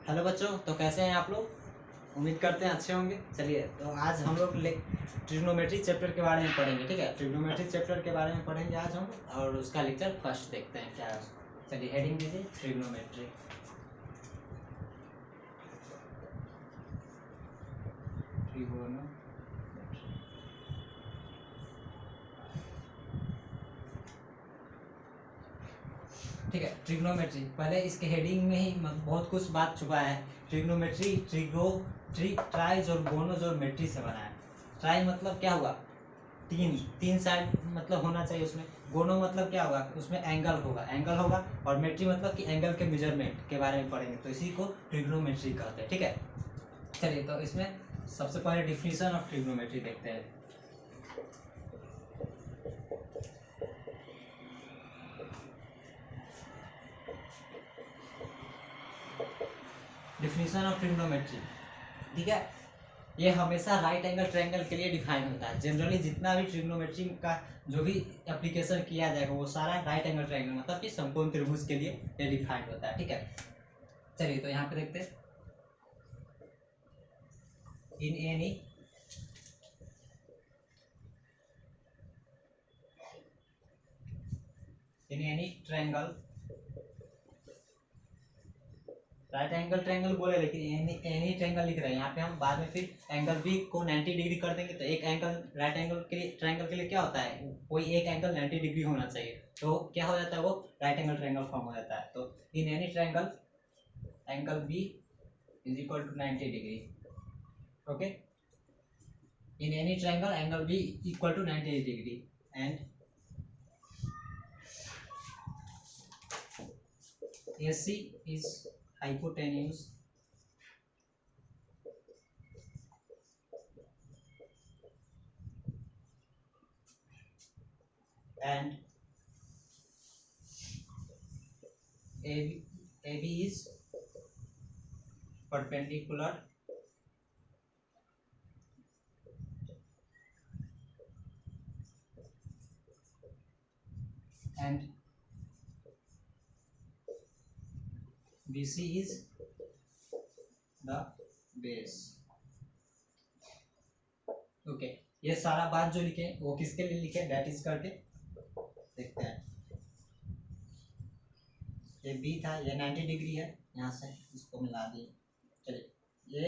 Hello बच्चों, तो कैसे हैं आप लोग। उम्मीद करते हैं अच्छे होंगे। चलिए, तो आज हम लोग ट्रिग्नोमेट्री चैप्टर के बारे में पढ़ेंगे। ठीक है, ट्रिग्नोमेट्री चैप्टर के बारे में पढ़ेंगे आज हम, और उसका लेक्चर फर्स्ट देखते हैं क्या है। चलिए, हेडिंग दीजिए ट्रिग्नोमेट्री। ठीक है, ट्रिग्नोमेट्री पहले इसके हेडिंग में ही बहुत कुछ बात छुपा है। ट्रिग्नोमेट्री ट्राइज और गोनोज और मेट्री से बना है। ट्राई मतलब क्या हुआ, तीन तीन साइड मतलब होना चाहिए उसमें। गोनो मतलब क्या होगा, उसमें एंगल होगा। और मेट्री मतलब कि एंगल के मेजरमेंट के बारे में पढ़ेंगे, तो इसी को ट्रिग्नोमेट्री कहते हैं। ठीक है, चलिए, तो इसमें सबसे पहले डिफिनीशन ऑफ ट्रिग्नोमेट्री देखते हैं। डिफिनीशन ऑफ ट्रिग्नोमेट्री, ठीक है, ये हमेशा राइट एंगल ट्रायंगल के लिए डिफाइन होता है। जनरली जितना भी ट्रिग्नोमेट्री का जो भी एप्लीकेशन किया जाएगा वो सारा राइट एंगल ट्रायंगल मतलब कि समकोण त्रिभुज के लिए ये डिफाइंड होता है। ठीक है, चलिए, तो यहाँ पे देखते हैं। इन any triangle, right angle triangle बोले, लेकिन एनी ट्रायंगल लिख रहे हैं यहाँ पे हम। बाद में फिर एंगल बी को 90 डिग्री कर देंगे, तो एक एंगल राइट एंगल के लिए ट्रायंगल के लिए क्या होता है, कोई एक एंगल 90 डिग्री होना चाहिए, तो क्या हो जाता है, वो राइट एंगल ट्रायंगल फॉर्म हो जाता है। तो in any triangle angle B is equal to 90 degree. Okay, in any triangle angle B equal to 90 degree and AC is hypotenuse and AB is perpendicular and BC is the base। Okay, ये सारा बात जो लिखे वो किसके लिए लिखे, date is करके देखते हैं। ये बी था, ये 90 डिग्री है, यहाँ से इसको मिला दिए। चलिए, ये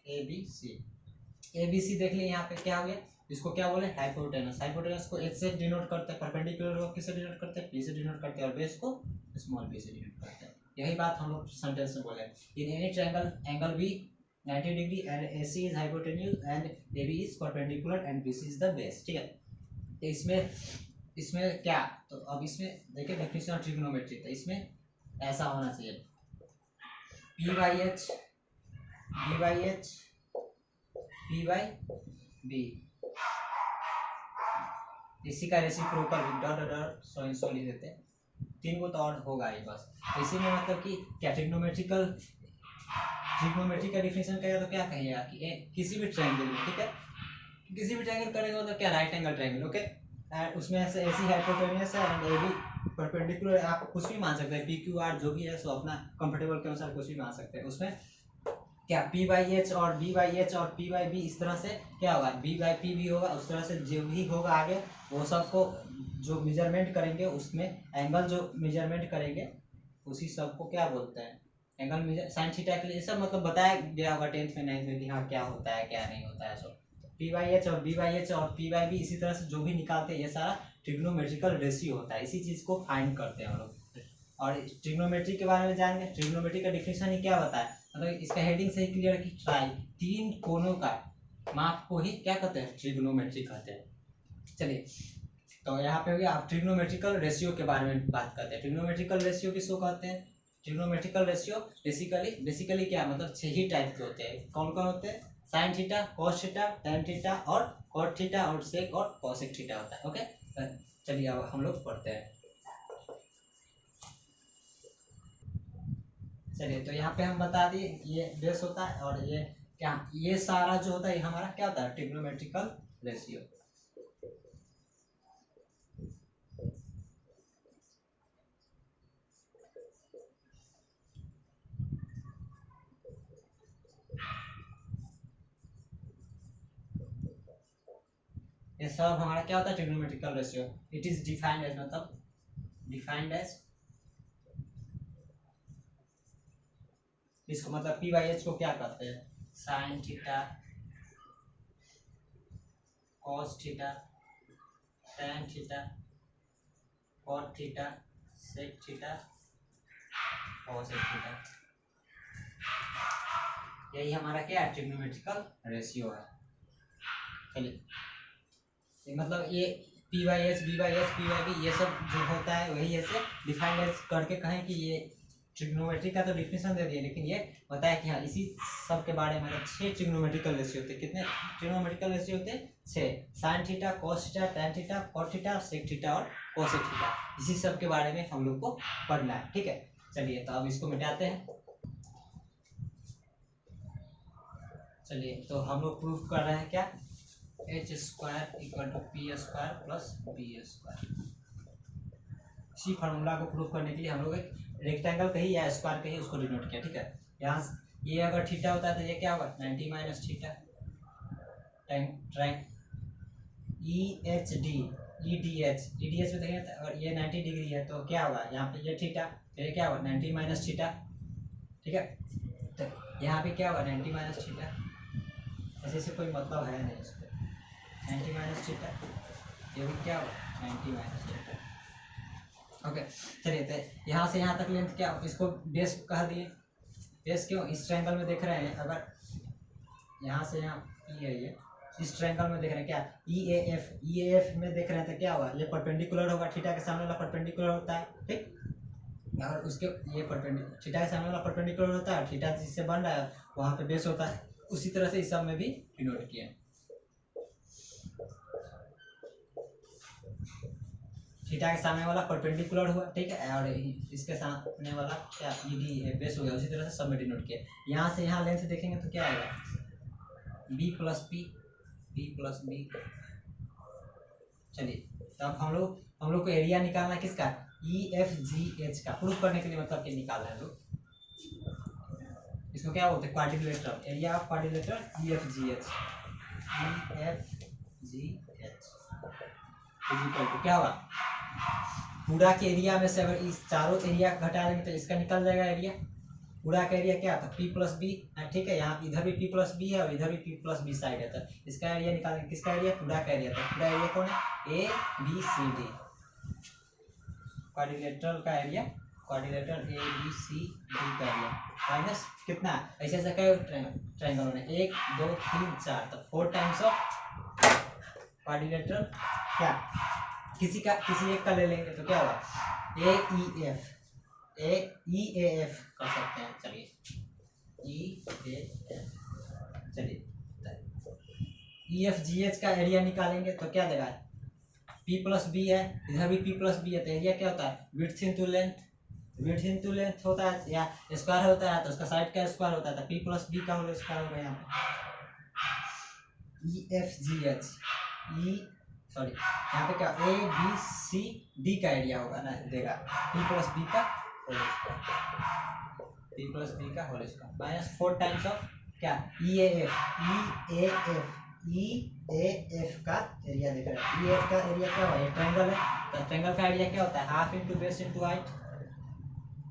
ए बी सी देख लिए। यहाँ पे क्या हो गया, इसको क्या बोले, हाइपोटेनस। हाइपोटेनस को एच से डिनोट करते हैं, परपेंडिकुलर को किससे डिनोट करते हैं, पी से डिनोट करते हैं, और बेस को स्मॉल बी से डिनोट करते हैं। यही बात हम लोग सेंटेंस में बोले। In any triangle angle B 90 degree and AC is hypotenuse and AB is perpendicular and BC is the base. ठीक है, तो इसमें क्या, तो अब इसमें देखिए डेफिनेशन ऑफ ट्रिग्नोमेट्री, तो इसमें ऐसा होना चाहिए, P by H B by H P by B, इसी का रेसिप्रोकल डॉट डॉट सो लिख देते हैं। तीन को तो और होगा ही बस। इसी में मतलब कि क्या ट्रिग्नोमेट्री का डिफिनेशन कहेगा तो क्या कहिएगा कि किसी भी ट्रायंगल में, ठीक है, किसी भी ट्रायंगल करेंगे तो क्या, राइट एंगल ट्रायंगल। ओके, उसमें ऐसे AC हाइपोटेन्यूस है एंड AB परपेंडिकुलर। आप कुछ भी मान सकते हैं, PQR जो भी है सो अपना कंफर्टेबल के अनुसार कुछ भी मान सकते हैं। उसमें क्या P बाई एच और B बाई एच और P बाई बी, इस तरह से क्या होगा, B बाई P भी होगा। उस तरह से जो भी होगा आगे वो सबको जो मेजरमेंट करेंगे, उसमें एंगल जो मेजरमेंट करेंगे उसी सबको क्या बोलते हैं, एंगल मेजर साइन थीटा के लिए। ये सब मतलब बताया गया होगा 10th में 9th में कि हाँ क्या होता है क्या नहीं होता है। सो P बाई एच और B बाई एच और P बाई बी, इसी तरह से जो भी निकालते हैं ये सारा ट्रिग्नोमेट्रिकल रेशियो होता है। इसी चीज़ को फाइंड करते हैं हम लोग। और ट्रिग्नोमेट्री के बारे में जानेंगे। ट्रिग्नोमेट्री का डिफिनेशन ही क्या बताया, मतलब इसका हेडिंग से ही क्लियर कि ट्राई, तीन कोनों का माप को ही क्या कहते हैं, ट्रिग्नोमेट्री कहते हैं। चलिए, तो यहाँ पे हो गया। आप ट्रिग्नोमेट्रिकल रेशियो के बारे में बात करते हैं। ट्रिग्नोमेट्रिकल रेशियो किसको कहते हैं, ट्रिग्नोमेट्रिकल रेशियो बेसिकली क्या मतलब 6 ही टाइप के होते हैं। कौन कौन होते हैं, sine theta, cos theta, tan theta और कॉट थीटा और सेक और कॉसेक थीटा होता है। ओके, चलिए अब हम लोग पढ़ते हैं। चलिए, तो यहाँ पे हम बता दिए ये बेस होता है, और ये क्या, ये सारा जो होता है ये हमारा क्या होता है, ट्रिग्नोमेट्रिकल रेशियो। सब हमारा क्या होता है trigonometrical ratio. It is defined as, मतलब डिफाइंड एज, इसको मतलब पी बाई एच को क्या कहते हैं, sine theta cos theta tan theta cot theta sec theta cos theta, यही हमारा क्या है ट्रिग्नोमेट्रिकल रेशियो है। चलिए मतलब ये P by H B by H P by B ये सब जो होता है वही ऐसे डिफाइंड एज करके कहें कि ये ट्रिग्नोमेट्री का तो डिफिनेशन दे दिए, लेकिन ये बताया कि हाँ इसी सब के बारे में 6 ट्रिग्नोमेट्रिकल रेशियो होते हैं। कितने ट्रिग्नोमेट्रिकल रेशियो होते हैं? 6। Sine theta cos theta tan theta cot theta sec theta और कोसेक थीटा, इसी सब के बारे में हम लोग को पढ़ना है। ठीक है, चलिए तो अब इसको मिटाते हैं। चलिए तो हम लोग प्रूफ कर रहे हैं क्या, H square equal to P square plus B square. इसी फार्मूला को प्रूफ करने के लिए हम लोग एक रेक्टेंगल कही या स्क्वायर कही उसको डिनोट किया। ठीक है, यहाँ ये अगर थीटा होता है तो ये क्या होगा 90 minus theta trying E H D E D H में देखेंगे तो अगर ये 90 डिग्री है तो क्या होगा यहाँ पे ये थीटा, तो ये क्या होगा 90 माइनस थीटा। ठीक है, तो यहाँ पे क्या होगा 90 माइनस थीटा, ऐसे से कोई मतलब है नहीं इसको, 90 माइनस थीटा, ये भी क्या होगा 90 माइनस थीटा। ओके, चलिए तो यहाँ से यहाँ तक लेंथ क्या, इसको बेस कह दिए। बेस क्यों, इस ट्रायंगल में देख रहे हैं, अगर यहाँ से यहाँ पी है ये, इस ट्रायंगल में देख रहे हैं क्या ई ए एफ में देख रहे हैं तो क्या होगा ये परपेंडिकुलर होगा, थीटा के सामने वाला परपेंडिकुलर होता है। ठीक, और उसके ये परपेंडिकुलर थीटा के सामने वाला परपेंडिकुलर होता है, थीटा जिससे बन रहा है वहाँ पे बेस होता है। उसी तरह से इस सब में भी डिनोट किया। थीटा के सामने वाला परपेंडिकुलर हुआ, ठीक है, और इसके सामने वाला क्या ई डी बेस हो गया, उसी तरह से सब में डिनोट किया। यहाँ से यहाँ लेंथ देखेंगे तो क्या आएगा बी प्लस बी। चलिए तो अब हम लोग को एरिया निकालना है किसका, ई एफ जी एच का। प्रूफ करने के लिए मतलब कि निकालना है लोग, इसको क्या बोलते हैं quadrilateral, area of quadrilateral E F G H क्या होगा, पूरा के एरिया में से अगर इस चारों एरिया घटा देंगे तो इसका निकल जाएगा एरिया। पूरा का एरिया क्या था पी प्लस बी, ठीक है, यहाँ इधर भी पी प्लस बी है और इधर भी पी प्लस बी साइड है, तो इसका एरिया निकालेंगे। किसका एरिया, पूरा का एरिया। तो पूरा एरिया कौन है, A B C D, quadrilateral का area, quadrilateral A B C D का एरिया माइनस कितना, ऐसे ऐसे कई ट्रायंगल में 1 2 3 4, तो 4 टाइम्स ऑफ क्वाड्रिलेटरल क्या, किसी एक का ले लेंगे तो क्या होगा ए ई एफ कर सकते हैं। चलिए ई ए एफ, चलिए ई एफ जी एच का एरिया निकालेंगे तो क्या देगा, पी प्लस बी है, इधर भी पी प्लस बी है, तो एरिया क्या होता है विड्थ इनटू लेंथ होता है, या स्क्वायर होता है तो उसका साइड का स्क्वायर होता है, तो पी प्लस बी का होल स्क्वायर होगा यहाँ पे। E F G H sorry यहाँ पे क्या ए बी सी डी का एरिया होगा ना, देगा पी प्लस बी का whole square minus 4 times of क्या ई ए एफ का एरिया देख रहा है। ई एफ का एरिया क्या होगा, ये ट्रायंगल है, तो ट्रायंगल का एरिया क्या होता है half into base into height.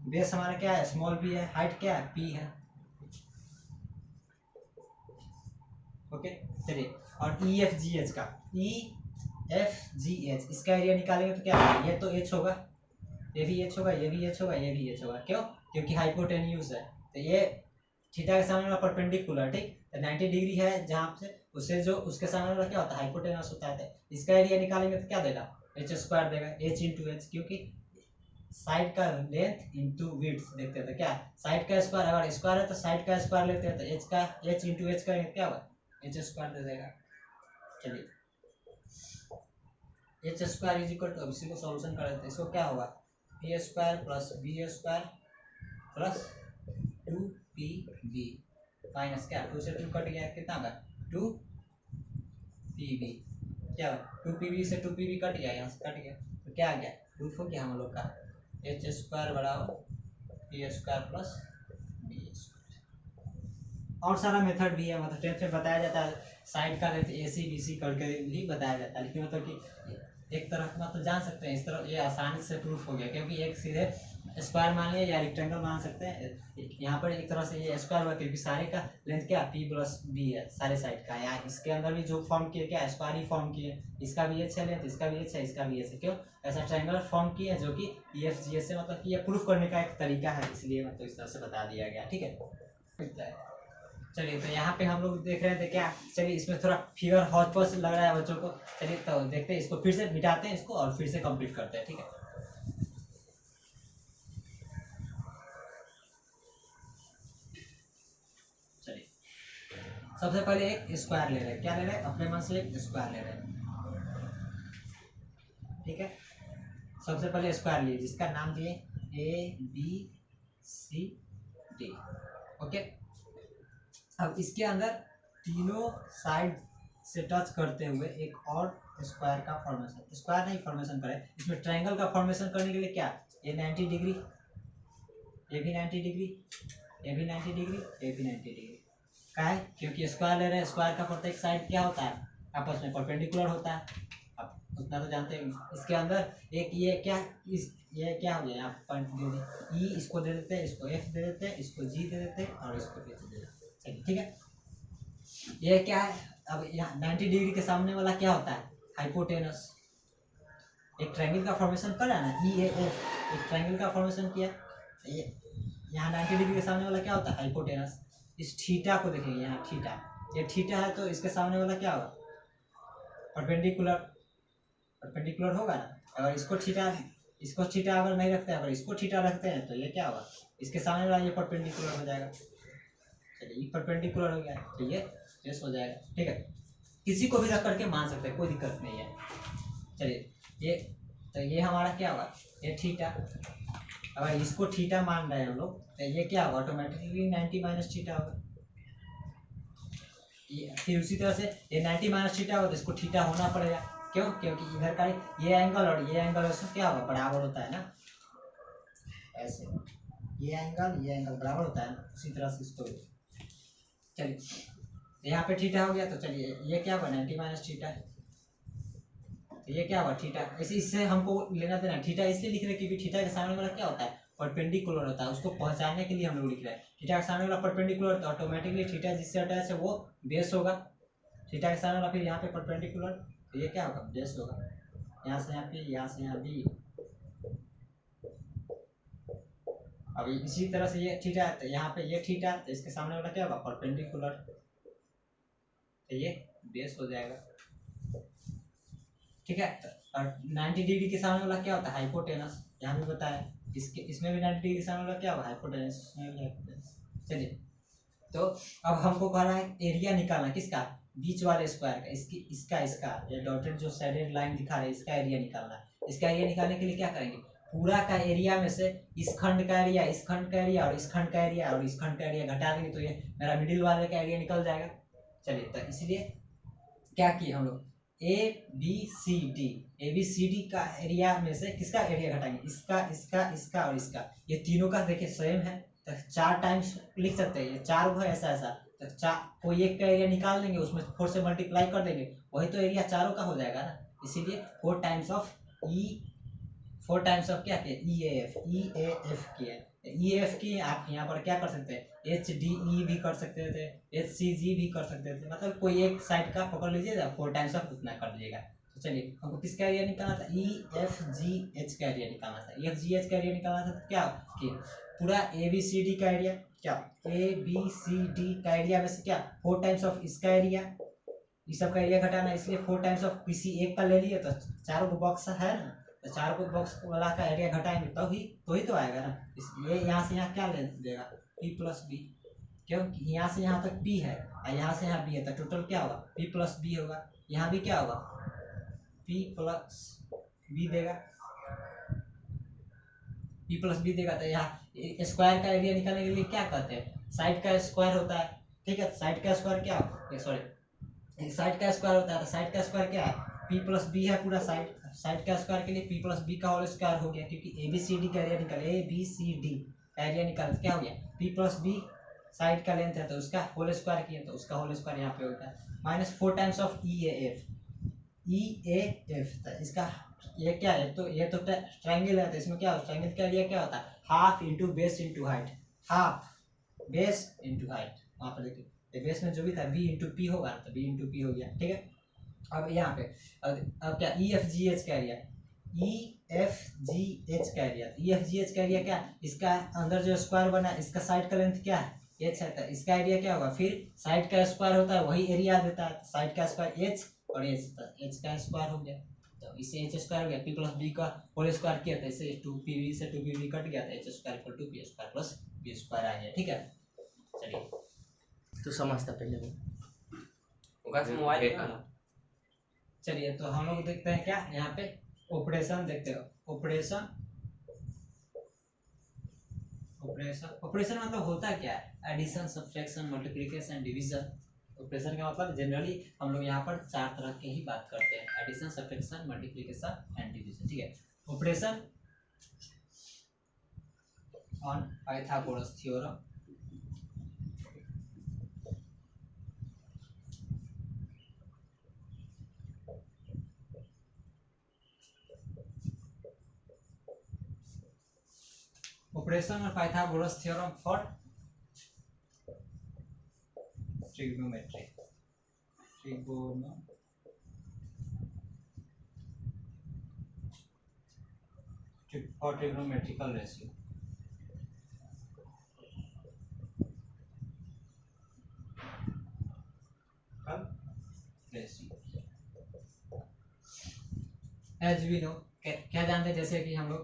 Base हमारा क्या है स्मॉल बी है, हाइट क्या है पी है। ओके, चलिए और ई एफ जी एच का इसका एरिया निकालेंगे तो क्या होगा, ये तो एच होगा, ये भी एच होगा, ये भी एच होगा, ये भी एच होगा, क्यों, क्योंकि हाइपोटेन्यूज है, तो ये थीटा के सामने वाला परपेंडिकुलर, ठीक, तो 90 डिग्री है जहाँ से उससे जो उसके सामने वाला क्या होता है हाइपोटेनस होता है। इसका एरिया निकालेंगे तो क्या देगा एच स्क्वायर देगा, एच इंटू एच, क्योंकि साइड का लेंथ इंटू विड्थ देखते थे क्या, साइड का स्क्वायर, अगर स्क्वायर है तो साइड का स्क्वायर लेते हैं, तो एच इंटू एच करेंगे क्या होगा एच स्क्वायर दे देगा। चलिए H square is equal to, अब इसी को सॉल्यूशन कर देते हैं, इसको क्या होगा A square plus B square plus 2pb minus क्या 2 से 2 कट गया, कितना होगा 2pb, क्या 2pb से 2pb कट गया, यहाँ से कट गया, तो क्या आ गया प्रूफ हो गया हम लोग का एच स्क्वायर बराबर P square plus B square. और सारा मेथड भी है, मतलब 10th में बताया जाता है, साइड का AC BC करके भी बताया जाता है, लेकिन मतलब कि एक तरह मतलब जान सकते हैं इस तरह ये आसानी से प्रूफ हो गया, क्योंकि एक सीधे स्क्वायर मान लिया या रेक्टेंगल मान सकते हैं, यहाँ पर एक तरह से ये स्क्वायर हुआ क्योंकि सारे का लेंथ क्या P+B है सारे साइड का, या इसके अंदर भी जो फॉर्म किए क्या स्क्वायर ही फॉर्म किए, इसका भी H है लेंथ, इसका भी H है, इसका भी H है, क्यों ऐसा ट्रायंगल फॉर्म किया जो कि EFGH से मतलब कि ये प्रूफ करने का एक तरीका है, इसलिए मतलब इस तरह से बता दिया गया। ठीक है, चलिए तो यहाँ पे हम लोग देख रहे थे क्या, चलिए इसमें थोड़ा फिगर हौच पौच लग रहा है बच्चों को, चलिए तो देखते हैं इसको, फिर से मिटाते हैं इसको और फिर से कंप्लीट करते हैं। ठीक है, चलिए सबसे पहले एक स्क्वायर ले रहे हैं, क्या ले रहे हैं, अपने मन से एक स्क्वायर ले रहे हैं। ठीक है, सबसे पहले स्क्वायर लिए जिसका नाम दिए ABCD। ओके, अब इसके अंदर तीनों साइड से टच करते हुए एक और स्क्वायर का फॉर्मेशन, स्क्वायर नहीं फॉर्मेशन करें, इसमें ट्रायंगल का फॉर्मेशन करने के लिए क्या, ये 90 डिग्री, ये भी 90 डिग्री, ये भी 90 डिग्री, ये भी 90 डिग्री का है, क्योंकि स्क्वायर ले रहे हैं, स्क्वायर का प्रत्येक साइड क्या होता है, आपस में परपेंडिकुलर होता है, अब उतना तो जानते हैं। इसके अंदर एक ये क्या, इस ये क्या हो गया, यहाँ पॉइंट दे दें, ई इसको दे देते हैं, इसको F दे देते हैं, इसको G दे देते हैं और इसको H दे देते हैं। ठीक है, ये क्या है, अब यहाँ 90 डिग्री के सामने वाला क्या होता है, हाइपोटेनस, एक ट्रायंगल का फॉर्मेशन करा ना EAF, एक ट्रायंगल का फॉर्मेशन किया, ये यहाँ 90 डिग्री के सामने वाला क्या होता है, हाइपोटेनस। इस थीटा को देखेंगे, यहाँ थीटा, ये थीटा है तो इसके सामने वाला क्या होगा, परपेंडिकुलर, परपेंडिकुलर होगा ना। अगर इसको थीटा अगर नहीं रखते हैं, अगर इसको थीटा रखते हैं तो ये क्या होगा, इसके सामने वाला ये परपेंडिकुलर हो जाएगा। चलिए ये परपेंडिकुलर हो गया तो ये रेस हो जाएगा। ठीक है, किसी को भी रख करके मान सकते हैं, कोई दिक्कत नहीं है। चलिए ये तो ये हमारा क्या होगा, ये थीटा, अगर इसको थीटा मान रहे हैं हम लोग तो ये क्या होगा, ऑटोमेटिकली 90 माइनस थीटा होगा। फिर उसी तरह से ये 90 माइनस थीटा होगा तो इसको थीटा होना पड़ेगा, क्यों, क्योंकि इधर का ये एंगल और ये एंगल उसमें क्या होगा, बराबर होता है ना, ऐसे ये एंगल बराबर होता है ना, उसी तरह से इसको। चलिए यहाँ पे थीटा हो गया तो चलिए ये क्या होगा, 90 माइनस थीटा, तो ये क्या होगा थीटा, ऐसे इससे हमको लेना देना, थीटा इसलिए लिख रहे हैं क्योंकि थीटा के सामने वाला क्या होता है, परपेंडिकुलर होता है, उसको पहचानने के लिए हम लोग लिख रहे हैं। थीटा के सामने वाला परपेंडिकुलर तो ऑटोमेटिकली थीटा जिससे अटैच है वो बेस होगा, थीटा के सामने वाला फिर यहाँ पे परपेंडिकुलर, तो ये क्या होगा, बेस होगा, यहाँ से यहाँ पे, यहाँ से यहाँ बी। अब इसी तरह से ये थीटा है तो यहाँ पे ये थीटा, तो इसके सामने वाला क्या होगा, परपेंडिकुलर, तो ये बेस हो जाएगा। ठीक है, और 90 डिग्री के सामने वाला क्या होता है, हाइपोटेनस, यहाँ भी बताया, इसमें भी 90 डिग्री के सामने वाला क्या होगा, हाइपोटेनस, इसमें भी हाइपोटेनस। चलिए तो अब हमको कह रहा है एरिया निकालना, किसका, बीच वाले स्क्वायर का, इसका ये डॉटेड जो साइडेड लाइन दिखा रहे हैं इसका एरिया निकालना है। इसका एरिया निकालने के लिए क्या करेंगे, पूरा का एरिया में से इस खंड का एरिया, इस खंड का एरिया और इस खंड का एरिया और इस खंड का एरिया घटा देंगे तो ये मेरा मिडिल वाले का एरिया निकल जाएगा। चलिए तो इसलिए क्या किए हम लोग, ABCD का एरिया में से किसका एरिया घटाएंगे, इसका और इसका, ये तीनों का देखिए सेम है तो 4 टाइम्स लिख सकते हैं, ये 4 है ऐसा तो 4, कोई एक का एरिया निकाल देंगे उसमें 4 से मल्टीप्लाई कर देंगे, वही तो एरिया चारों का हो जाएगा ना। इसीलिए 4 टाइम्स ऑफ क्या किया, EAF किया, EAF की आप यहाँ पर क्या कर सकते हैं, HDE भी कर सकते थे, HCG भी कर सकते थे, मतलब कोई एक साइड का पकड़ लीजिएगा 4 टाइम्स ऑफ उतना कर लीजिएगा। तो चलिए हमको किसका एरिया निकालना था, EFGH का एरिया निकालना था, EFGH का एरिया निकालना था तो क्या कि पूरा ABCD का एरिया, क्या ABCD का एरिया में से क्या 4 टाइम्स ऑफ इसका एरिया, इस सब का एरिया घटाना, इसलिए 4 टाइम्स ऑफ किसी एक का ले लिए तो चारों को बॉक्स है ना, तो 4 को बॉक्स वाला का एरिया घटाएंगे तभी तो आएगा ना। इसलिए यहाँ से यहाँ क्या ले देगा, P+B, क्योंकि यहाँ से यहाँ तक P है और यहाँ से यहाँ B है तो टोटल क्या होगा, P+B होगा, यहाँ भी क्या होगा, P+B देगा, P+B देगा। तो यहाँ स्क्वायर का एरिया निकालने के लिए क्या कहते हैं, साइड का स्क्वायर होता है। ठीक है, साइड का स्क्वायर क्या, सॉरी साइड का स्क्वायर होता है, तो साइड का स्क्वायर क्या है, P+B है पूरा साइड का स्क्वायर के लिए P+B का होल स्क्वायर हो गया, क्योंकि ABCD का एरिया निकाल, ABCD का एरिया निकाल क्या हो गया, P+B साइड का लेंथ है तो उसका होल स्क्वायर किए तो उसका होल स्क्वायर यहाँ पे होगा minus 4 times of E A F. इसका ये क्या है, तो ये तो ट्रायंगल है तो इसमें क्या होता है, ट्रायंगल का एरिया क्या होता है, half into base into height, half base into height. वहाँ पर देखिए बेस में जो भी था बी इंटू पी होगा तो बी इंटू पी हो गया, ठीक है। अब यहाँ पे अब क्या ई एफ जी एच का area, E F G H का area, E F G H का एरिया क्या, इसका अंदर जो स्क्वायर बना इसका साइड का लेंथ क्या है एच है, तो इसका एरिया क्या होगा, फिर साइड का स्क्वायर होता है वही एरिया देता है, साइड का स्क्वायर एच और एच, तो एच का स्क्वायर हो गया तो इससे एच स्क्वायर हो गया, पी प्लस बी का होल स्क्वायर किया था इससे टू पी बी से टू पी बी कट गया था, H square equal to P square plus B square आ गया, ठीक है। चलिए तू समझता पहले वो होगा से मोबाइल देखा। चलिए तो हम लोग देखते हैं क्या यहाँ पे ऑपरेशन देखते हो, ऑपरेशन ऑपरेशन मतलब होता क्या है, addition subtraction multiplication division. Operation का मतलब जनरली हम लोग यहाँ पर 4 तरह के ही बात करते हैं, addition subtraction multiplication and division, ठीक है। Operation on Pythagoras theorem, operation on Pythagoras theorem for trigonometry, for trigonometrical ratio। As we know क्या जानते हैं, जैसे कि हम लोग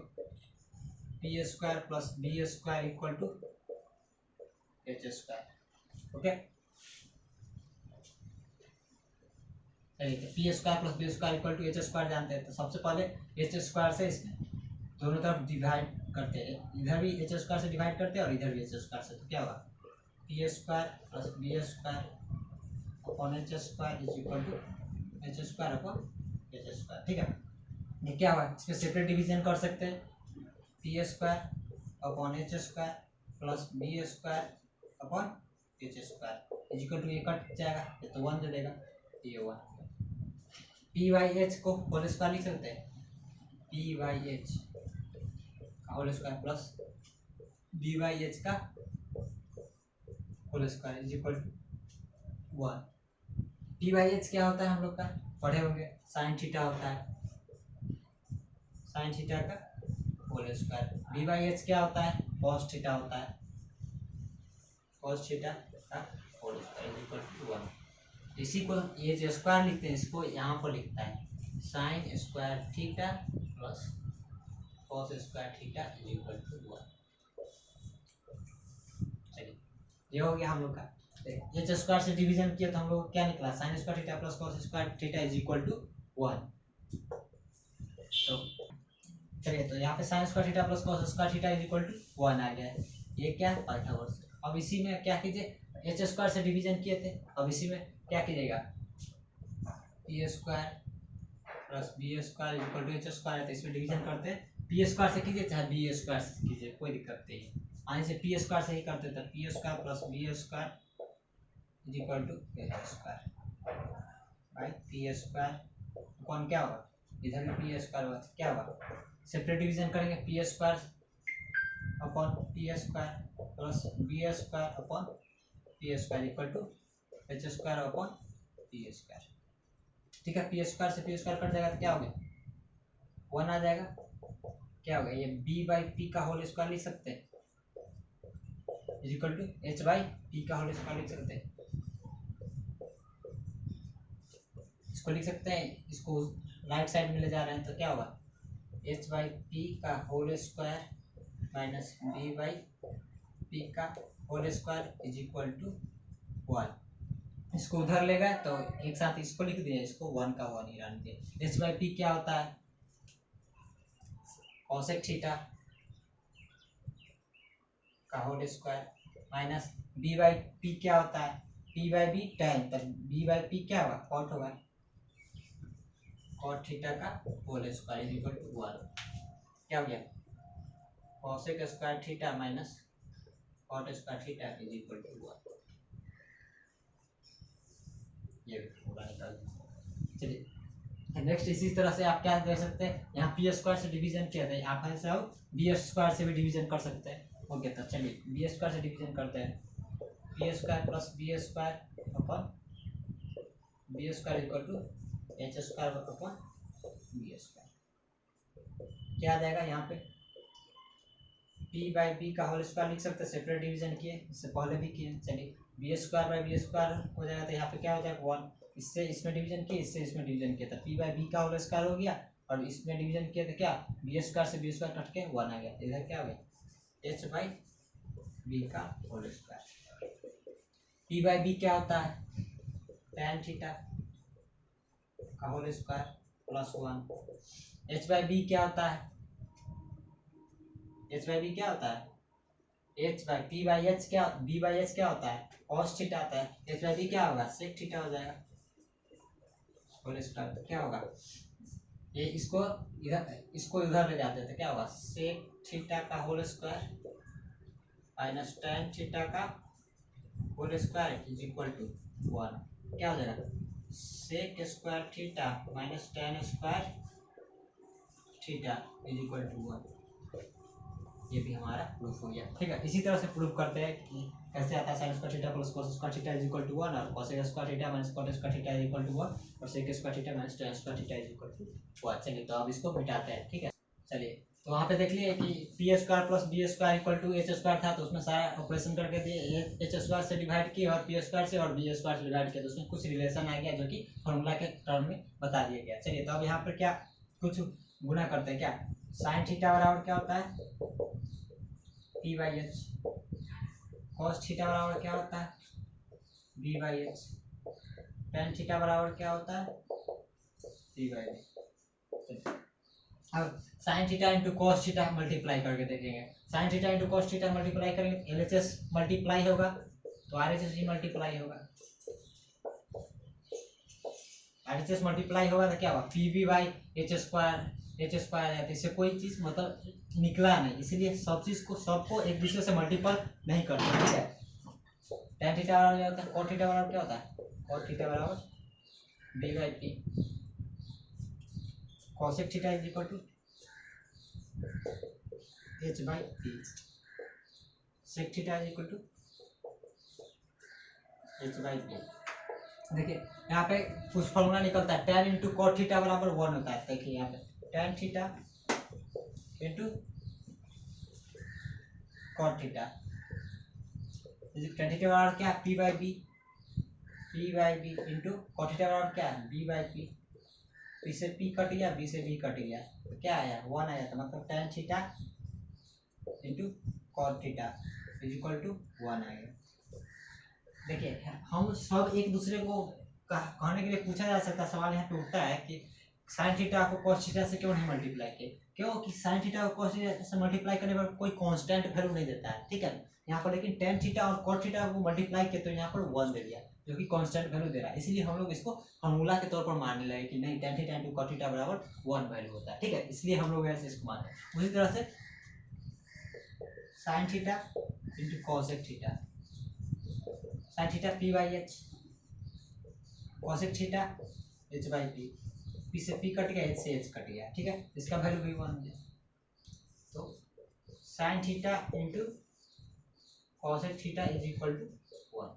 P square plus B square equal to H square, okay. चलिए तो P square plus B square equal to H square जानते हैं, तो सबसे पहले एच स्क्वायर से इसमें दोनों तरफ डिवाइड करते हैं, इधर भी एच स्क्वायर से डिवाइड करते हैं और इधर भी एच स्क्वायर से, तो क्या होगा P square plus B square upon H square is equal to H square upon H square, ठीक है। ये क्या हुआ, इसमें सेपरेट डिवीजन कर सकते हैं, P square upon H square plus B square upon H square is equal to, ये कट जाएगा ये तो 1 दे देगा, ये 1 पी वाई एच को होल स्क्वायर लिख सकते हैं, पी वाई एच का whole square plus B by H का whole square is equal to 1। P by H क्या होता है हम लोग का पढ़े होंगे, साइन थीटा होता है, साइन थीटा का whole square. B by H क्या होता है, कॉस थीटा होता है, कॉस थीटा का whole square is equal to 1। इसी को ये जो स्क्वायर लिखते हैं इसको यहाँ पर लिखता है sine square theta plus cos square theta is equal to 1। चलिए ये हो गया हम लोग का, एच स्क्वायर से डिवीजन किया तो हम लोग क्या निकला, sine square theta plus cos square theta is equal to 1। तो चलिए तो यहाँ पे sine square theta plus cos square theta is equal to 1 आ गया है, ये क्या है पाइथागोरस। अब इसी में क्या कीजिए, एच स्क्वायर से डिवीजन किए थे, अब इसी में क्या कीजिएगा, P square plus B square is equal to H square है तो इसमें डिवीजन करते हैं, पी स्क्वायर से कीजिए चाहे बी स्क्वायर से कीजिए कोई दिक्कत नहीं है, आने से पी स्क्वायर से ही करते थे, P square plus B square is equal to H square by P square कौन क्या होगा, इधर भी पी स्क्वायर होगा क्या होगा, सेपरेट डिवीजन करेंगे, P square upon P square plus B square upon P square equal to H square upon P square, ठीक है। पी स्क्वायर से पी स्क्वायर कट जाएगा तो क्या हो गया 1 आ जाएगा, क्या होगा ये बी बाई पी का होल स्क्वायर लिख सकते हैं is equal to H by P का होल स्क्वायर लिख सकते हैं, इसको लिख सकते हैं, इसको राइट साइड में ले जा रहे हैं तो क्या होगा एच बाई पी का whole square minus B by P का whole square is equal to 1। इसको उधर लेगा तो एक साथ इसको लिख दिया, इसको 1 का 1 ही रहने दिया। एच बाई पी क्या होता है कॉसेक थीटा का whole square minus B by P क्या होता है पी बाई बी tan, तब बी बाई पी क्या होगा कॉट होगा, कॉट थीटा का whole square is equal to 1। क्या हो गया cosec square theta minus cot square theta is equal to 1। ये पूरा निकाल। चलिए नेक्स्ट इसी तरह से आप क्या दे सकते हैं, यहाँ पी स्क्वायर से डिवीजन किया था, आप ऐसा हो बी स्क्वायर से भी डिवीजन कर सकते हैं। ओके तो चलिए बी स्क्वायर से डिवीजन करते हैं, P square plus B square upon B square equal to H square upon B square. क्या आ जाएगा यहाँ पे पी बाई बी का होल स्क्वायर लिख सकते हैं, सेपरेट डिवीजन किए, इससे पहले भी किए। चलिए B square by B square हो जाएगा, तो यहाँ पे क्या हो जाएगा 1, इससे इसमें डिवीजन किए, इससे इसमें डिवीजन किया था, पी बाई बी का होल स्क्वायर हो गया, और इसमें डिवीजन किया था क्या बी स्क्वायर से बी स्क्वायर कट के 1 आ गया, इधर क्या हो गया एच बाई बी का whole square. P by B क्या होता है tan थीटा का whole square plus 1। H by B क्या होता है, एच बाई बी क्या होता है, H by P by H क्या, बी बाई एच क्या होता है कॉस थीटा आता है, एच बाई बी क्या होगा सेक थीटा हो जाएगा होल स्क्वायर। क्या होगा ये इसको इधर ले जाते हैं तो क्या होगा सेक थीटा का whole square minus tan theta का whole square is equal to 1। क्या हो जाएगा sec square theta minus tan square theta is equal to 1। ये भी हमारा प्रूफ हो गया। ठीक है, इसी तरह से प्रूफ करते हैं कि कैसे आता है sin square theta plus cos square theta is equal to 1 और cos square theta minus cot square theta is equal to 1 और sec square theta minus tan square theta is equal to 1। चलिए तो अब इसको मिटाते हैं। ठीक है, चलिए तो वहाँ पे देख लिए कि P square plus B square equal to H square था, तो उसमें सारा ऑपरेशन करके दिए, एच स्क्वायर से डिवाइड किए और पी स्क्वायर से और बी स्क्वायर से डिवाइड किया, तो उसमें कुछ रिलेशन आ गया जो कि फॉर्मूला के टर्म में बता दिया गया। चलिए तो अब यहाँ पर क्या कुछ गुना करते हैं, क्या साइन थीटा बराबर क्या होता है P by H, cos theta बराबर क्या होता है B by H, tan theta बराबर क्या होता है सी बाई बी। अब sine theta into cos theta multiply करके देखेंगे, sine theta into cos theta multiply करेंगे एल एच एस मल्टीप्लाई होगा तो आर एच एस भी मल्टीप्लाई होगा, आर एच एस मल्टीप्लाई होगा तो क्या होगा P B by H square है, तो इससे कोई चीज मतलब निकला नहीं, इसलिए सब चीज को सबको एक दूसरे से मल्टीपल नहीं करते। ठीक है, tan थीटा बराबर क्या होता है cot थीटा बराबर क्या होता है cot थीटा बराबर b by P, cosec theta is equal to h by P, sec theta is equal to h by P. देखिए यहाँ पे कुछ फॉर्मूला निकलता है, tan इंटू cot थीटा बराबर 1 होता है। देखिए यहाँ पे tan theta into cot theta, tan theta बराबर क्या p by B, p by B into cot theta बराबर क्या b बाई पी, p से p कट गया b से b कट गया तो क्या आया 1 आया, तो मतलब tan theta into cot theta is equal to 1 आएगा। देखिए हम सब एक दूसरे को कहने के लिए पूछा जा सकता है, सवाल यहाँ पे उठता है कि साइन थीटा को cos थीटा से क्यों नहीं मल्टीप्लाई किए, क्यों कि साइन थीटा को cos थीटा से मल्टीप्लाई करने पर कोई कांस्टेंट वैल्यू नहीं देता है। ठीक है यहाँ पर, लेकिन tan थीटा और cot थीटा को मल्टीप्लाई किया तो यहाँ पर 1 दे दिया जो कि कांस्टेंट वैल्यू दे रहा है, इसलिए हम लोग इसको फॉर्मूला के तौर पर मानने लगे कि नहीं tan theta into cot theta बराबर 1 वैल्यू होता है। ठीक है, इसलिए हम लोग ऐसे इसको मानते हैं। उसी तरह से sine theta into cosec theta, sine theta P by H, cosec theta H by P, P से पी कट गया एच से एच कट गया। ठीक है, इसका वैल्यू भी 1 है, तो sine theta into cosec theta is equal to 1।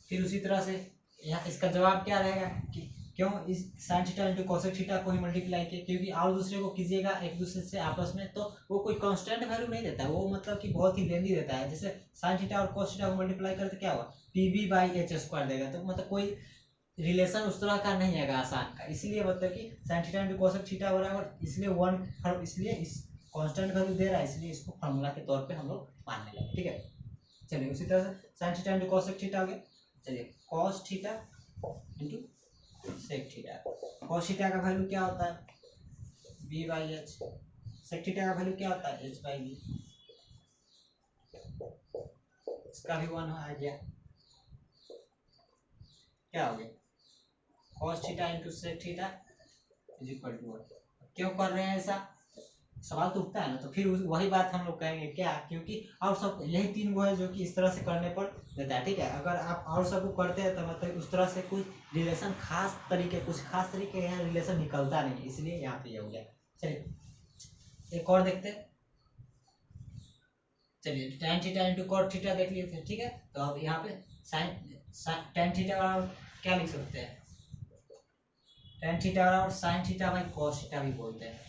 फिर उसी तरह से यहाँ इसका जवाब क्या रहेगा कि क्यों इस sign theta into cosec theta को ही मल्टीप्लाई किया, क्योंकि और दूसरे को कीजिएगा एक दूसरे से आपस में तो वो कोई कांस्टेंट वैल्यू नहीं देता है, वो मतलब कि बहुत ही लेंदी देता है। जैसे साइन थीटा और cos थीटा को मल्टीप्लाई करते क्या हुआ P B by H square देगा, तो मतलब कोई रिलेशन उस तरह का नहीं आएगा आसान का, इसलिए मतलब कि sign theta into cosec theta बराबर, इसलिए 1, इसलिए इस कांस्टेंट वैल्यू दे रहा है, इसलिए इसको फॉर्मूला के तौर पे हम लोग मानने लगे। ठीक है, चलिए उसी तरह से sine theta into cosec theta हो गया। चलिए cos theta into sec theta, cos theta का वैल्यू क्या होता है b by H, sec theta का वैल्यू क्या होता है h बाई बी, इसका भी 1 आ गया। क्या हो गया cos theta into sec theta is equal to 1। क्यों कर रहे हैं ऐसा, सवाल तो उठता है ना, तो फिर वही बात हम लोग कहेंगे क्या, क्योंकि और सब यही 3 गो है जो कि इस तरह से करने पर देता है, ठीक है। अगर आप और सब को करते हैं तो मतलब उस तरह से कुछ रिलेशन कुछ खास तरीके यहाँ रिलेशन निकलता नहीं, इसलिए यहाँ पे ये हो गया। चलिए एक और देखते हैं। चलिए tan theta into cot theta देख लिए थे, ठीक है। तो अब यहाँ पे tan थीटा और क्या लिख सकते हैं, tan थीटा और sin थीटा भाई cos थीटा भी बोलते हैं।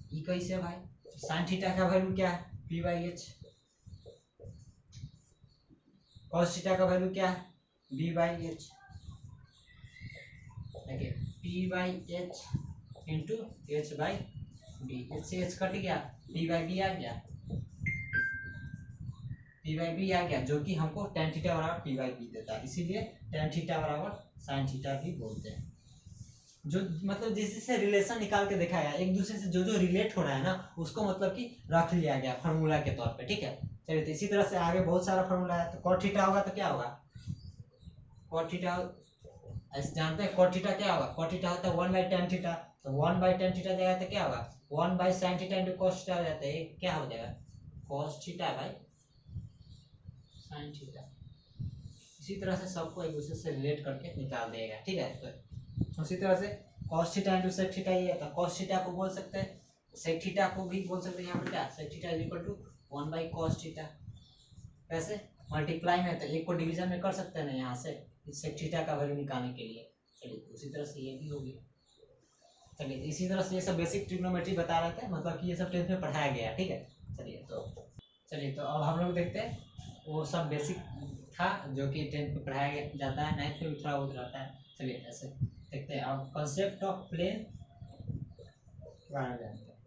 ये कैसे भाई, sin थीटा का वैल्यू क्या है p/h, cos थीटा का वैल्यू क्या है b/h, देखिए p/h इंटू h/b, h से h कट गया, p/b आ गया, p/b आ गया, जो कि हमको tan थीटा बराबर p/b देता है, इसीलिए tan थीटा बराबर sin थीटा भी बोलते हैं। जो मतलब जिससे रिलेशन निकाल के देखा गया, एक दूसरे से जो जो रिलेट हो रहा है ना उसको मतलब कि रख लिया गया फार्मूला के तौर पे, ठीक है। चलिए तो इसी तरह से आगे बहुत सारा फार्मूला है। तो cot थीटा होगा तो क्या होगा, cot थीटा ऐसे जानते हैं cot थीटा क्या होगा, cot थीटा होता है 1/tan थीटा, तो 1/tan थीटा जाएगा तो क्या होगा 1/sin theta into cos theta हो जाता है, क्या हो जाएगा cos theta by sin theta. इसी तरह से सबको एक दूसरे से रिलेट करके निकाल देगा, ठीक है। तो उसी तरह से cos theta into sec theta ये है, तो cos थीटा को बोल सकते हैं, sec थीटा को भी बोल सकते हैं। यहाँ पर क्या sec theta is equal to 1/cos theta, वैसे मल्टीप्लाई में तो एक को डिवीजन में कर सकते हैं ना यहाँ से sec थीटा का वैल्यू निकालने के लिए। चलिए उसी तरह से ये भी हो गया। चलिए इसी तरह से ये सब बेसिक ट्रिग्नोमेट्री बता रहे थे, मतलब कि ये सब 10th में पढ़ाया गया, ठीक है। चलिए तो अब हम लोग देखते हैं वो सब बेसिक था जो कि 10th में पढ़ाया जाता है, 9th में भी थोड़ा बहुत रहता है। चलिए ऐसे देखते हैं। अब कॉन्सेप्ट ऑफ प्लेन के बारे में जानते हैं।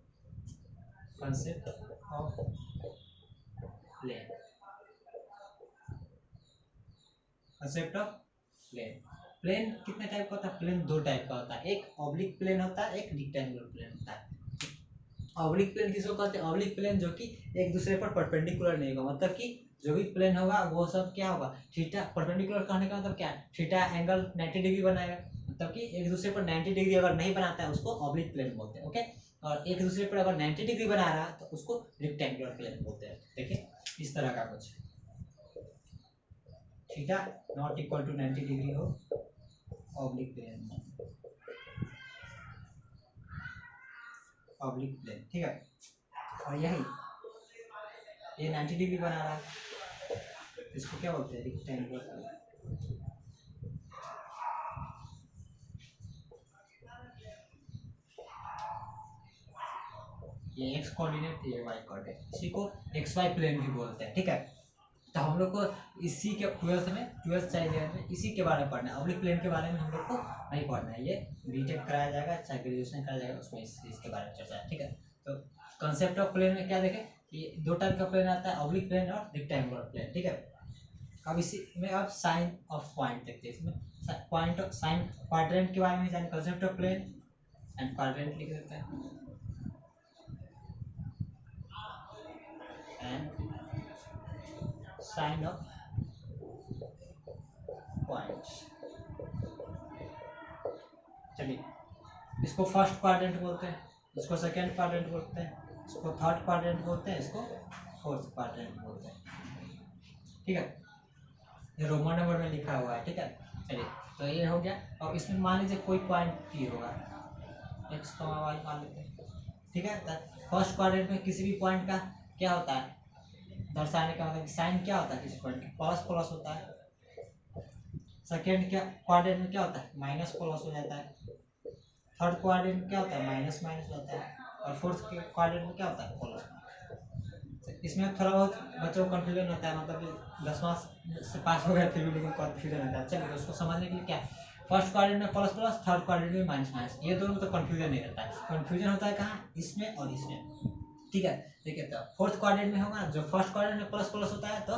Concept of plane, concept of plane. Plane कितने टाइप का होता है, प्लेन 2 टाइप का होता है, एक ऑब्लिक प्लेन होता है, एक रेक्टेंगुलर प्लेन होता है। ऑब्लिक प्लेन किसको कहते हैं, ऑब्लिक प्लेन जो कि एक दूसरे पर परपेंडिकुलर नहीं होगा, मतलब कि जो भी प्लेन होगा वो सब क्या होगा थीटा, परपेंडिकुलर कहने का मतलब क्या है, थीटा एंगल 90 डिग्री बनाएगा, मतलब कि एक दूसरे पर 90 डिग्री अगर नहीं बनाता है उसको ऑब्लिक प्लेन बोलते हैं, ओके। और एक दूसरे पर अगर 90 डिग्री बना रहा है तो उसको रेक्टेंगुलर प्लेन बोलते हैं। देखिए इस तरह का कुछ theta not equal to 90 degree हो ऑब्लिक प्लेन, ऑब्लिक प्लेन, ठीक है। और यही ये 90 डिग्री बना रहा है, इसको क्या बोलते हैं रेक्टेंगुलर प्लेन। ये x कोऑर्डिनेट, ये y कोऑर्डिनेट, इसी को xy प्लेन भी बोलते हैं, ठीक है। तो हम लोग को इसी के 12th चाहिए में इसी के बारे में पढ़ना है, ऑब्लिक प्लेन के बारे में हम लोग को नहीं पढ़ना है, ये बीटेक कराया जाएगा, चाहे ग्रेजुएशन कराया जाएगा, उसमें इसके बारे में चर्चा है, ठीक है। तो कंसेप्ट ऑफ प्लेन में क्या देखें, ये 2 टाइप का प्लेन आता है, ऑब्लिक प्लेन और रेक्टेंगुलर प्लेन, ठीक है। अब इसी में अब साइन ऑफ पॉइंट देखते हैं, इसमें पॉइंट ऑफ साइन क्वाड्रेंट के बारे में जाने, concept of plane and quadrant लिख देते हैं एंड साइन ऑफ पॉइंट्स। चलिए इसको फर्स्ट क्वाड्रेंट बोलते हैं, इसको सेकंड क्वाड्रेंट बोलते हैं, इसको थर्ड क्वाड्रेंट बोलते हैं, इसको फोर्थ क्वाड्रेंट बोलते हैं, ठीक है। ये रोमन नंबर में लिखा हुआ है, ठीक है। चलिए तो ये हो गया। और इसमें मान लीजिए कोई पॉइंट पी होगा, x, y मान लेते हैं, ठीक है। तो फर्स्ट क्वाड्रेंट में किसी भी पॉइंट का क्या होता है दर्शाने का मतलब साइन क्या होता है, किसी पॉइंट का प्लस प्लस होता है, सेकेंड क्या क्वाड्रेंट में क्या होता है माइनस प्लस हो जाता है, थर्ड क्वाड्रेंट में क्या होता है माइनस माइनस होता है, और फोर्थ क्वाड्रेंट में क्या होता है प्लस। इसमें थोड़ा बहुत बच्चों को कन्फ्यूजन होता है, मतलब कि 10वां से पास हो गया फिर भी लेकिन कन्फ्यूजन होता है। चलिए तो उसको समझने के लिए क्या फर्स्ट क्वाड्रेंट में प्लस प्लस, थर्ड क्वाड्रेंट में माइनस माइनस, ये दोनों में तो कन्फ्यूजन नहीं रहता है, कन्फ्यूजन होता है कहाँ इसमें और इसमें, ठीक है। देखिए तो फोर्थ क्वाड्रेंट में होगा, जो फर्स्ट क्वाड्रेंट में प्लस प्लस होता है तो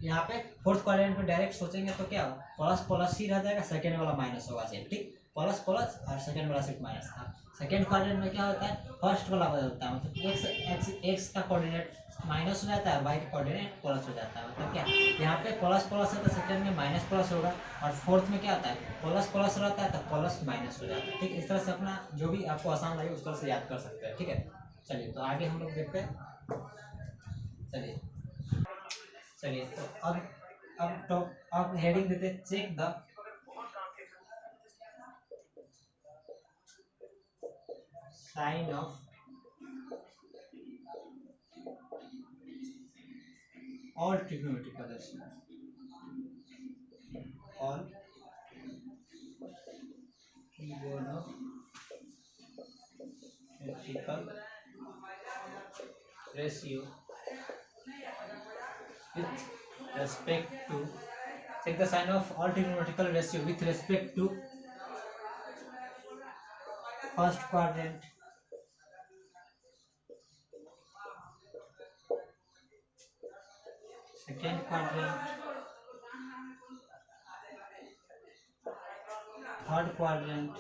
यहाँ पे फोर्थ क्वाड्रेंट में डायरेक्ट सोचेंगे तो क्या होगा प्लस प्लस ही रह जाएगा, सेकेंड वाला माइनस होगा सिर्फ, ठीक। प्लस प्लस और सेकंड वाला शिफ्ट माइनस। सेकंड क्वाड्रेंट में क्या होता है, फर्स्ट वाला बदलता है, मतलब एक्स का कोऑर्डिनेट माइनस हो जाता है, वाई का कोऑर्डिनेट प्लस हो जाता है। मतलब क्या, यहाँ पे प्लस प्लस है तो सेकंड में माइनस प्लस होगा, और फोर्थ में क्या होता है, प्लस प्लस रहता है तो प्लस माइनस हो जाता है। ठीक, इस तरह से अपना जो भी आपको आसान लगे उस तरह से याद कर सकते हैं। ठीक है, चलिए तो आगे हम लोग देखते हैं। चलिए तो अब हेडिंग देते हैं, check the sign of all trigonometrical ratios, all trigonometrical ratio with respect to, take the sign of all trigonometrical ratio with respect to first quadrant, second quadrant, third quadrant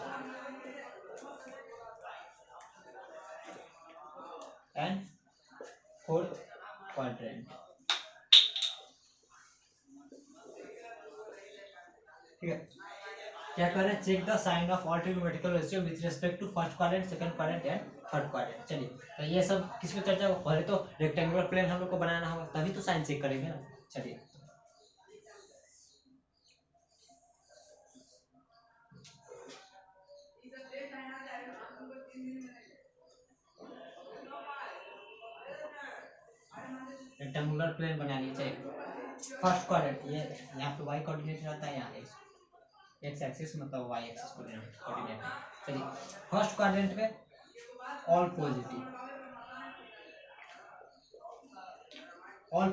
and fourth quadrant। ठीक है, क्या करें, check the sign of all trigonometrical ratio with respect to first quadrant, second quadrant and third quadrant. चलिए तो ये सब किसको चर्चा हो, पहले तो रेक्टेंगुलर प्लेन हम लोग को बनाना होगा, तभी तो साइन चेक करेंगे ना। चलिए रेक्टेंगुलर प्लेन बना लीजिए। फर्स्ट क्वाड्रेंट, ये यहाँ पे वाई कोऑर्डिनेट रहता है, यहाँ एक्स एक्सिस मतलब वाई एक्सिस कोऑर्डिनेट। चलिए फर्स्ट क्वाड्रेंट में ऑल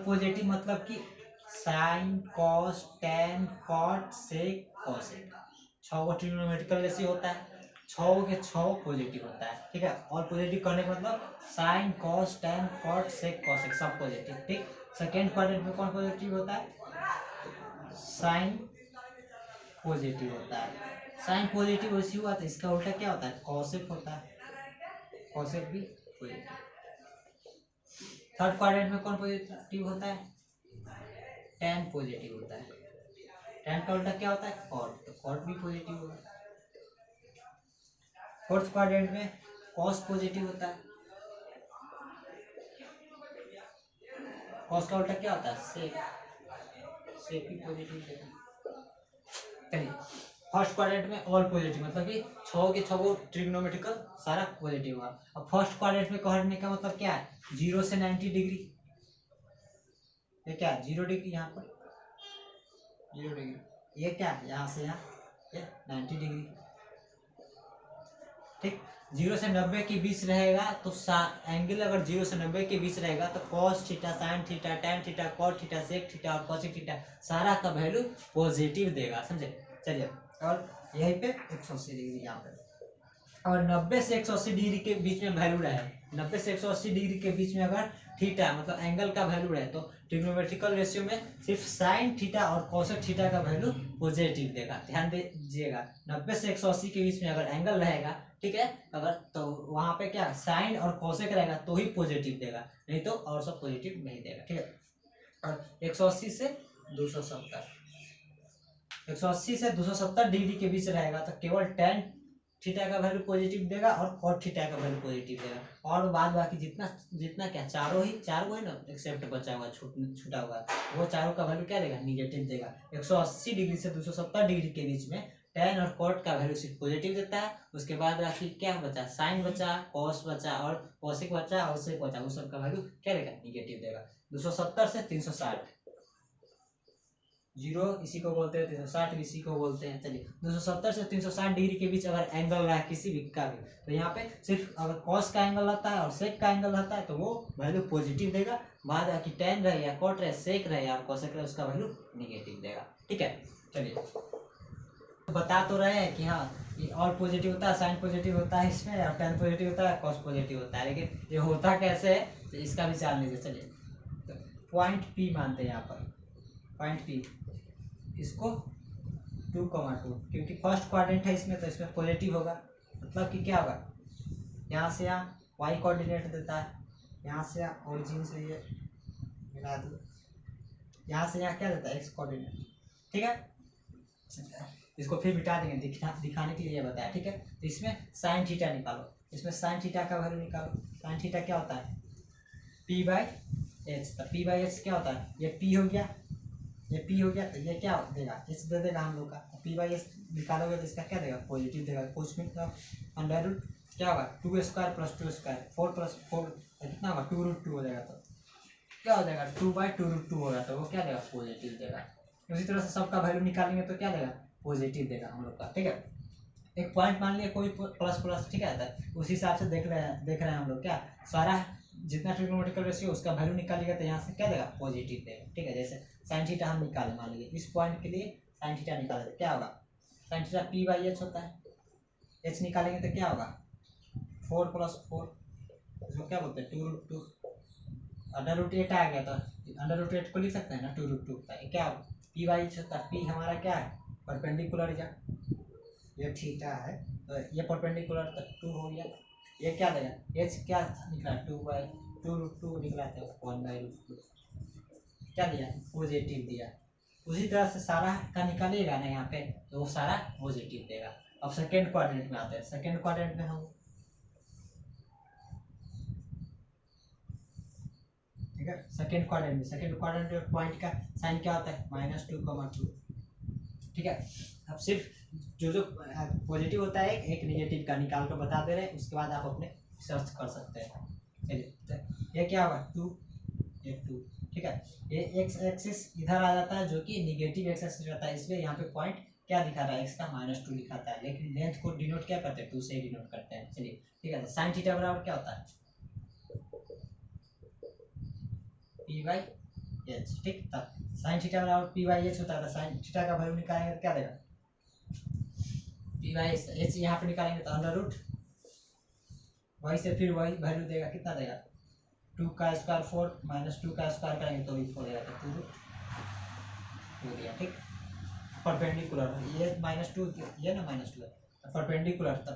पॉजिटिव मतलब कि sine cos tan cot sec cosec, 6 गो ट्रिग्नोमेट्रिकल रेशियो होता है, 6 के 6 पॉजिटिव होता है। ठीक है, ऑल पॉजिटिव करने का मतलब sine cos tan cot sec cosec सब पॉजिटिव। ठीक, सेकेंड क्वाड्रेंट में कौन पॉजिटिव होता है, साइन पॉजिटिव होता है। साइन पॉजिटिव वैसे हुआ तो इसका उल्टा क्या होता है, कॉसेक होता है, कॉसेक भी पॉजिटिव। थर्ड क्वाड्रेंट में कौन पॉजिटिव होता है, टेन पॉजिटिव होता है। टेन का उल्टा क्या होता है, कॉट, तो कॉट भी पॉजिटिव होगा। फोर्थ क्वाड्रेंट में कॉस पॉजिटिव होता है, कॉस का उल्टा क्या होता है, सेक, सेक भी पॉजिटिव होगा। चलिए फर्स्ट क्वाड्रेंट में ऑल पॉजिटिव मतलब कि 6 के 6 ट्रिग्नोमेट्रिकल सारा पॉजिटिव हुआ। अब फर्स्ट क्वाड्रेंट में कहने का मतलब क्या है, 0 से 90 डिग्री, ये क्या है 0 डिग्री, यहाँ पर 0 डिग्री, ये क्या है यहाँ से यहाँ ये 90 डिग्री। ठीक, 0 से 90 के बीच रहेगा तो एंगल अगर 0 से 90 के बीच रहेगा तो cos theta, sine theta, tan theta, cot theta, sec theta और कोसेक थीटा सारा का वैल्यू पॉजिटिव देगा, समझे। चलिए और यहीं पे 180 डिग्री यहाँ पे, और 90 से 180 डिग्री के बीच में वैल्यू रहे, 90 से 180 डिग्री के बीच में अगर थीटा मतलब एंगल का वैल्यू रहे तो ट्रिग्नोमेट्रिकल रेशियो में सिर्फ साइन थीटा और कोसेक थीटा का वैल्यू पॉजिटिव देगा। ध्यान दीजिएगा, 90 से 180 के बीच में अगर एंगल रहेगा, ठीक है, अगर तो वहां पे क्या साइन और कोसेक रहेगा तो ही पॉजिटिव देगा, नहीं तो और सब पॉजिटिव नहीं देगा। ठीक है, और 180 से 270, 180 से 270 डिग्री के बीच रहेगा तो केवल टेन थीटा का वैल्यू पॉजिटिव देगा और कॉट थीटा का वैल्यू पॉजिटिव देगा, और बाद बाकी जितना जितना क्या चार गो है ना एक्सेप्ट बचा हुआ छूटा हुआ, वो चारों का वैल्यू क्या देगा, निगेटिव देगा। 180 डिग्री से 270 डिग्री के बीच में टेन और कॉट का वैल्यू सिर्फ पॉजिटिव देता है, उसके बाद बाकी क्या बचा, साइन बचा, कॉस बचा और कोसेक बचा और सेक बचा, उस सब का वैल्यू क्या देगा, निगेटिव देगा। 270 से 360, 0 इसी को बोलते हैं, 360 इसी को बोलते हैं। चलिए 270 से 360 डिग्री के बीच अगर एंगल रहा किसी भी का भी, तो यहाँ पे सिर्फ अगर कॉस का एंगल रहता है और सेक का एंगल रहता है तो वो वैल्यू पॉजिटिव देगा, बाद बाकी टेन रहे या कॉट रहे, सेक रहे या कोसेक रहे, उसका वैल्यू निगेटिव देगा। ठीक है, चलिए बता तो रहे हैं कि हाँ ये और पॉजिटिव होता है, साइन पॉजिटिव होता है इसमें, और टेन पॉजिटिव होता है, कॉस पॉजिटिव होता है, लेकिन ये होता कैसे है तो इसका विचार लीजिए। चलिए तो पॉइंट पी मानते हैं यहाँ पर, पॉइंट पी, इसको 2,2 क्योंकि फर्स्ट क्वाड्रेंट है इसमें तो इसमें पॉजिटिव होगा, मतलब कि क्या होगा, यहाँ से यहाँ वाई कोऑर्डिनेट देता है, यहाँ से यहाँ ओरिजिन से ये मिला दो, यहाँ से यहाँ क्या देता है एक्स कोऑर्डिनेट, ठीक है। इसको फिर मिटा देंगे, दिखाने के लिए ये बताया, ठीक है। तो इसमें साइन थीटा निकालो, इसमें साइन थीटा का वैल्यू निकालो। साइन थीटा क्या होता है, p/h। तो p/h क्या होता है, ये p हो गया, ये p हो गया, तो ये क्या देगा, h दे देगा हम लोग का। p/h निकालोगे तो इसका क्या देगा, पॉजिटिव देगा। कुछ मतलब अंडर रूट क्या होगा, 2² + 2², 4 + 4 कितना होगा, 2√2 हो जाएगा। तो क्या हो जाएगा, 2/2√2 होगा, तो वो क्या देगा, पॉजिटिव देगा। उसी तरह से सबका वैल्यू निकालेंगे तो क्या देगा, पॉजिटिव देगा हम लोग का, ठीक है। एक पॉइंट मान लिया कोई प्लस, ठीक है, तो उसी हिसाब से देख रहे हैं हम लोग, क्या सारा जितना ट्रिग्नोमेट्रिकल रेशियो उसका वैल्यू निकालिएगा तो यहाँ से क्या देगा, पॉजिटिव देगा, ठीक है। जैसे साइन थीटा हम निकाले, मान लीजिए इस पॉइंट के लिए साइन थीटा निकाले तो क्या होगा, साइन थीटा p/h होता है, h निकालेंगे तो क्या होगा, 4 + 4, इसको क्या बोलते हैं, 2√2, √8 आ गया, तो √8 को लिख सकते हैं ना, 2√2 होता है, क्या p/h होता है। p हमारा क्या है, परपेंडिकुलर, या ये थीटा है तो ये परपेंडिकुलर, तो 2 हो गया। ये क्या देगा, h क्या निकला, 2/2√2 निकला, था 1/√2, क्या दिया, पॉजिटिव दिया। उसी तरह से सारा का निकालिएगा ना यहाँ पे, तो वो सारा पॉजिटिव देगा। अब सेकेंड क्वाड्रेंट में आते हैं। सेकेंड क्वाड्रेंट में हम, ठीक है, सेकेंड क्वाड्रेंट में पॉइंट का साइन क्या होता है, -2,2, ठीक है। अब सिर्फ जो पॉजिटिव होता है एक नेगेटिव का निकाल कर बता दे रहे हैं, उसके बाद आप अपने सर्च कर सकते हैं। चलिए, ये क्या होगा, 2, ये 2, ठीक है। ये एक्स एक्सिस इधर आ जाता है, जो कि नेगेटिव एक्स एक्सिस रहता है, इसलिए यहाँ पे पॉइंट क्या दिखा रहा है, एक्स का -2 दिखाता है, लेकिन लेंथ को डिनोट क्या करते हैं, 2 से डिनोट करते हैं। चलिए, ठीक है। तो साइन थीटा बराबर क्या होता है, p/h, ठीक। तब साइन थीटा बराबर p/h होता है, तो साइन थीटा का वैल्यू निकालेंगे तो क्या देगा, p/h यहाँ पे निकालेंगे तो अंडर वही से फिर वही वैल्यू देगा, कितना देगा, 2² 4 -2 का स्क्वायर करेंगे तो भी 4 देगा, तो 2 हो गया, ठीक। परपेंडिकुलर ये -2, ये ना -2 है, परपेंडिकुलर, तब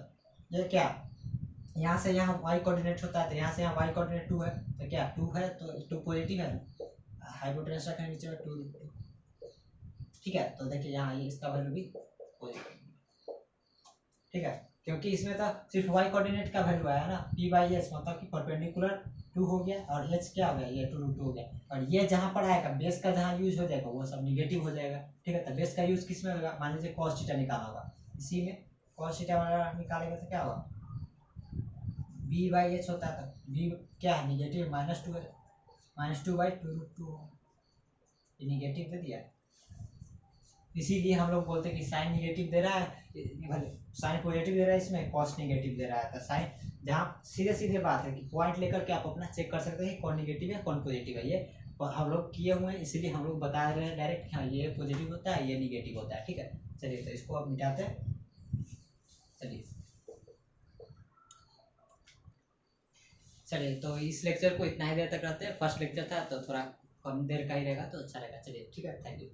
ये क्या, यहाँ से यहाँ y कोऑर्डिनेट होता है, तो यहाँ से यहाँ y कोऑर्डिनेट 2 है, तो क्या 2 है, तो 2 पॉजिटिव है, हाइपोटेनस रखेंगे नीचे में 2, ठीक है। तो देखिए यहाँ ये इसका वैल्यू भी पॉजिटिव, ठीक है, क्योंकि इसमें तो सिर्फ y कोऑर्डिनेट का वैल्यू आया ना, p/h मतलब कि परपेंडिकुलर 2 हो गया, और h क्या हो गया, ये 2√2 हो गया, और ये जहाँ पर आएगा बेस का जहाँ यूज हो जाएगा वो सब निगेटिव हो जाएगा, ठीक है। तो बेस का यूज किस में होगा, मान लीजिए cos थीटा निकालना होगा, इसी में cos थीटा निकालेंगे तो क्या होगा, b/h होता है, तो b क्या है, निगेटिव, -2 है, -2/2√2 ये निगेटिव दे दिया, इसीलिए हम लोग बोलते हैं कि साइन निगेटिव दे रहा है, साइन पॉजिटिव दे रहा है, इसमें कॉस नेगेटिव दे रहा है। तो साइन जहाँ सीधे बात है कि पॉइंट लेकर के आप अपना चेक कर सकते हैं कौन नेगेटिव है कौन पॉजिटिव है, ये हम लोग किए हुए हैं, इसीलिए हम लोग बता रहे हैं डायरेक्ट, हाँ ये पॉजिटिव होता है, ये निगेटिव होता है, ठीक है। चलिए, तो इसको अब मिटाते हैं। चलिए, तो इस लेक्चर को इतना ही देर तक रहते हैं, फर्स्ट लेक्चर था तो थोड़ा कम देर का ही रहेगा, तो अच्छा रहेगा। चलिए, ठीक है, थैंक यू।